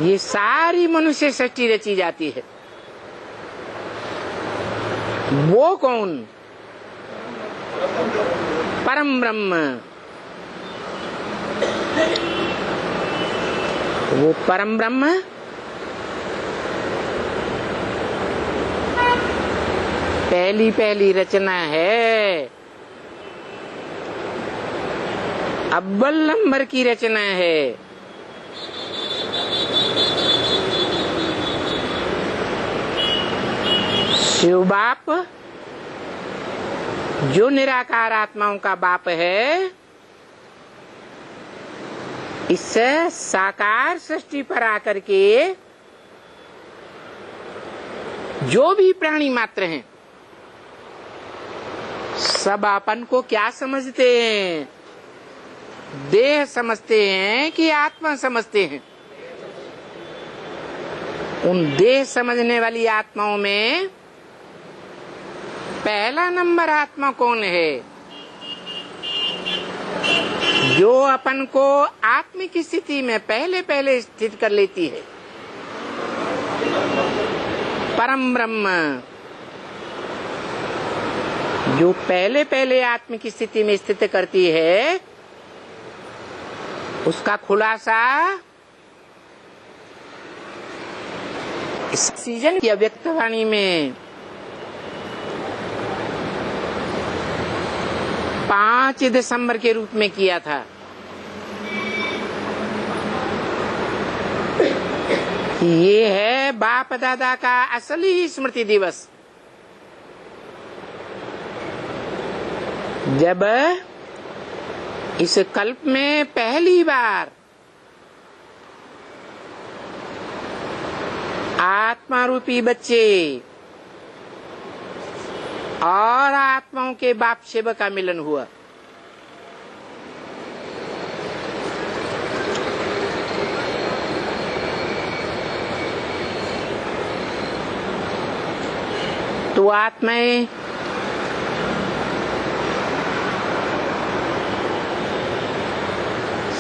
ये सारी मनुष्य सृष्टि रची जाती है। वो कौन? परम ब्रह्म। वो परम ब्रह्म पहली पहली रचना है, अव्वल नंबर की रचना है। शिव बाप जो निराकार आत्माओं का बाप है, इस साकार सृष्टि पर आकर के जो भी प्राणी मात्र हैं, सब अपन को क्या समझते हैं? देह समझते हैं कि आत्मा समझते हैं? उन देह समझने वाली आत्माओं में पहला नंबर आत्मा कौन है? जो अपन को आत्मिक स्थिति में पहले पहले स्थित कर लेती है, परम ब्रह्म। जो पहले पहले आत्मिक स्थिति में स्थित करती है, उसका खुलासा इस सीजन की अव्यक्तवाणी में 5 दिसंबर के रूप में किया था। ये है बाप दादा का असली स्मृति दिवस। जब इस कल्प में पहली बार आत्मा रूपी बच्चे और आत्माओं के बाप शिव का मिलन हुआ। तो आत्माएं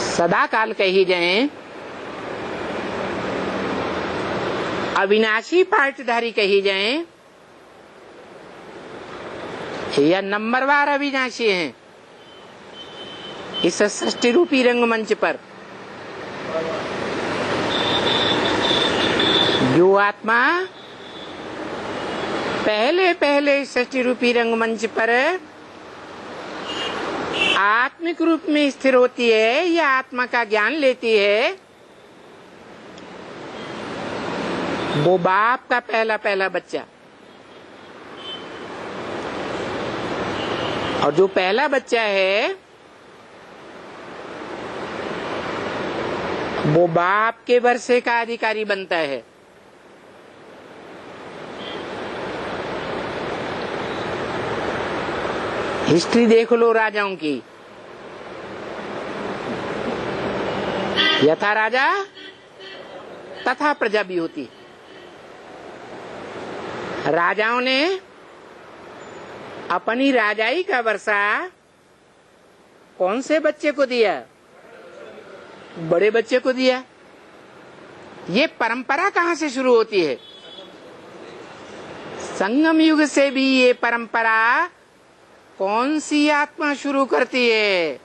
सदा काल कही जाएं, अविनाशी पार्टधारी कही जाएं, या नंबरवार अविनाशी हैं इस सृष्टि रूपी रंगमंच पर। जो आत्मा पहले पहले सृष्टि रूपी रंगमंच पर आत्मिक रूप में स्थिर होती है या आत्मा का ज्ञान लेती है, वो बाप का पहला पहला बच्चा। और जो पहला बच्चा है, वो बाप के वर्षे का अधिकारी बनता है। हिस्ट्री देख लो राजाओं की। यथा राजा तथा प्रजा भी होती। राजाओं ने अपनी राजाई का वर्षा कौन से बच्चे को दिया? बड़े बच्चे को दिया। ये परंपरा कहाँ से शुरू होती है? संगम युग से भी ये परंपरा कौन सी आत्मा शुरू करती है?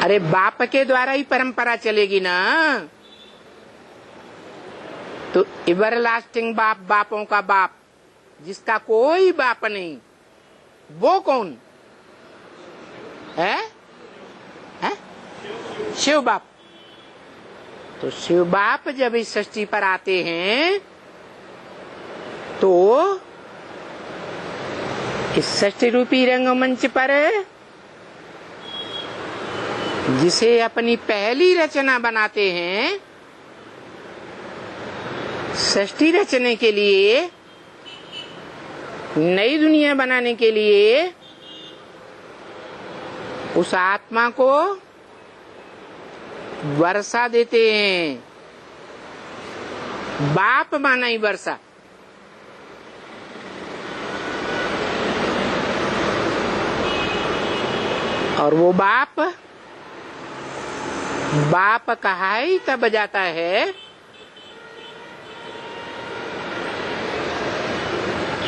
अरे बाप के द्वारा ही परंपरा चलेगी ना। तो एवरलास्टिंग बाप, बापों का बाप, जिसका कोई बाप नहीं, वो कौन है? शिव बाप। तो शिव बाप जब इस सृष्टि पर आते हैं तो इस सृष्टि रूपी रंगमंच पर जिसे अपनी पहली रचना बनाते हैं, सृष्टि रचने के लिए, नई दुनिया बनाने के लिए, उस आत्मा को वर्षा देते हैं। बाप माना ही वर्षा। और वो बाप कहाई तब जाता है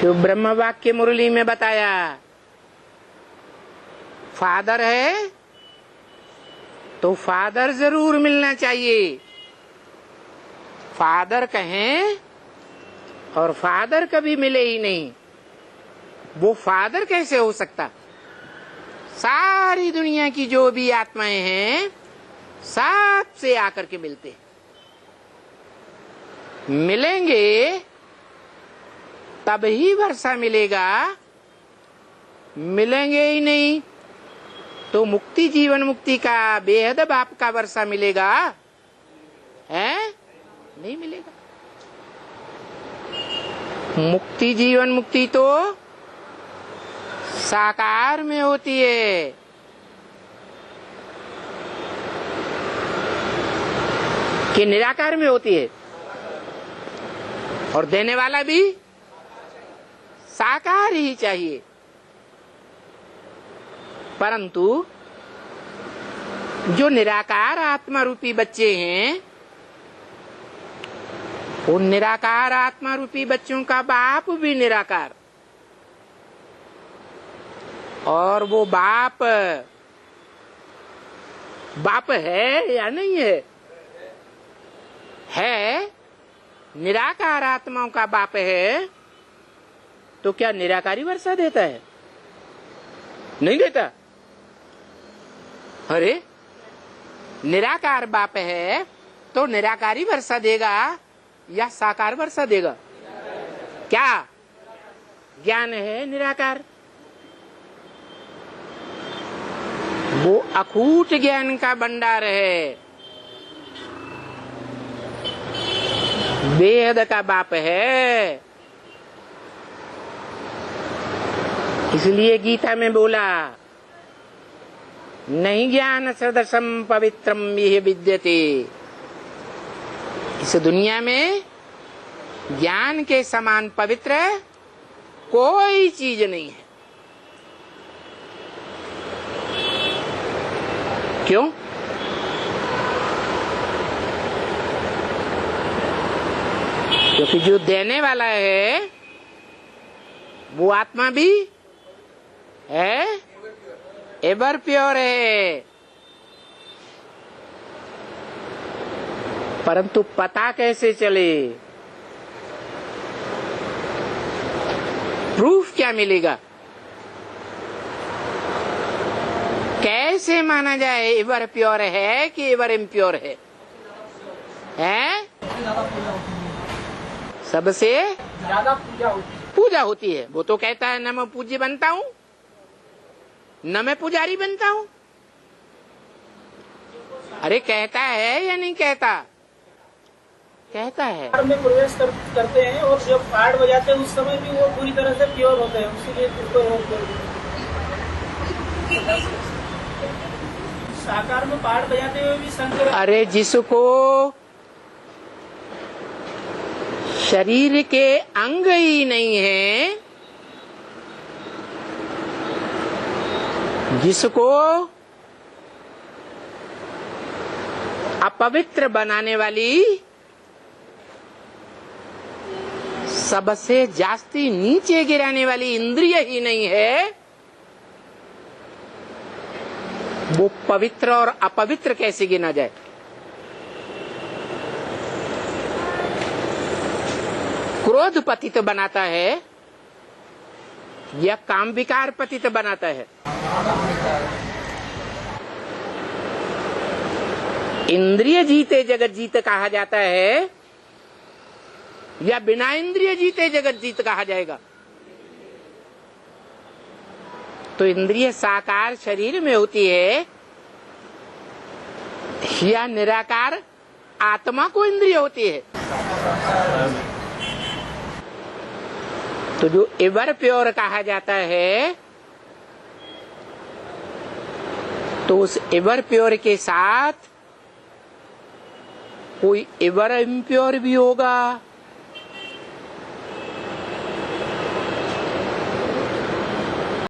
जो ब्रह्म वाक्य मुरली में बताया। फादर है तो फादर जरूर मिलना चाहिए। फादर कहें और फादर कभी मिले ही नहीं, वो फादर कैसे हो सकता? सारी दुनिया की जो भी आत्माएं हैं सबसे आकर के मिलते हैं। मिलेंगे तब ही वर्षा मिलेगा, मिलेंगे ही नहीं तो मुक्ति जीवन मुक्ति का बेहद बाप का वर्षा मिलेगा है? नहीं मिलेगा। मुक्ति जीवन मुक्ति तो साकार में होती है। कि निराकार में होती है। और देने वाला भी साकार ही चाहिए। परंतु जो निराकार आत्मा रूपी बच्चे हैं, उन निराकार आत्मा रूपी बच्चों का बाप भी निराकार, और वो बाप है या नहीं है? है। निराकार आत्माओं का बाप है तो क्या निराकारी वर्षा देता है? नहीं देता। अरे निराकार बाप है तो निराकारी वर्षा देगा या साकार वर्षा देगा? क्या ज्ञान है निराकार? वो अखूट ज्ञान का भंडार है, बेहद का बाप है। इसलिए गीता में बोला, नहीं ज्ञान सदृशम पवित्रम यह विद्यते। इस दुनिया में ज्ञान के समान पवित्र कोई चीज नहीं है। क्यों? क्योंकि जो देने वाला है वो आत्मा भी है, एवर प्योर है। परंतु पता कैसे चले? प्रूफ क्या मिलेगा? कैसे माना जाए एवर प्योर है कि एवर इम्प्योर है? सबसे ज्यादा पूजा होती है। वो तो कहता है न मैं पूज्य बनता हूँ न मैं पुजारी बनता हूँ। अरे कहता है या नहीं कहता? कहता है। में प्रवेश करते हैं और जब पाठ बजाते हैं उस समय भी वो पूरी तरह से प्योर होते हैं, उसीलिए साकार में पाठ बजाते हुए भी शंकर। अरे जिसको शरीर के अंग ही नहीं है, जिसको अपवित्र बनाने वाली सबसे जास्ती नीचे गिराने वाली इंद्रिय ही नहीं है, वो पवित्र और अपवित्र कैसे गिना जाए? क्रोध पतित बनाता है या काम विकार पतित बनाता है? इंद्रिय जीते जगत जीत कहा जाता है या बिना इंद्रिय जीते जगत जीत कहा जाएगा? तो इंद्रिय साकार शरीर में होती है या निराकार आत्मा को इंद्रिय होती है? तो जो एवर प्योर कहा जाता है तो उस एवर प्योर के साथ कोई एवर इम्प्योर भी होगा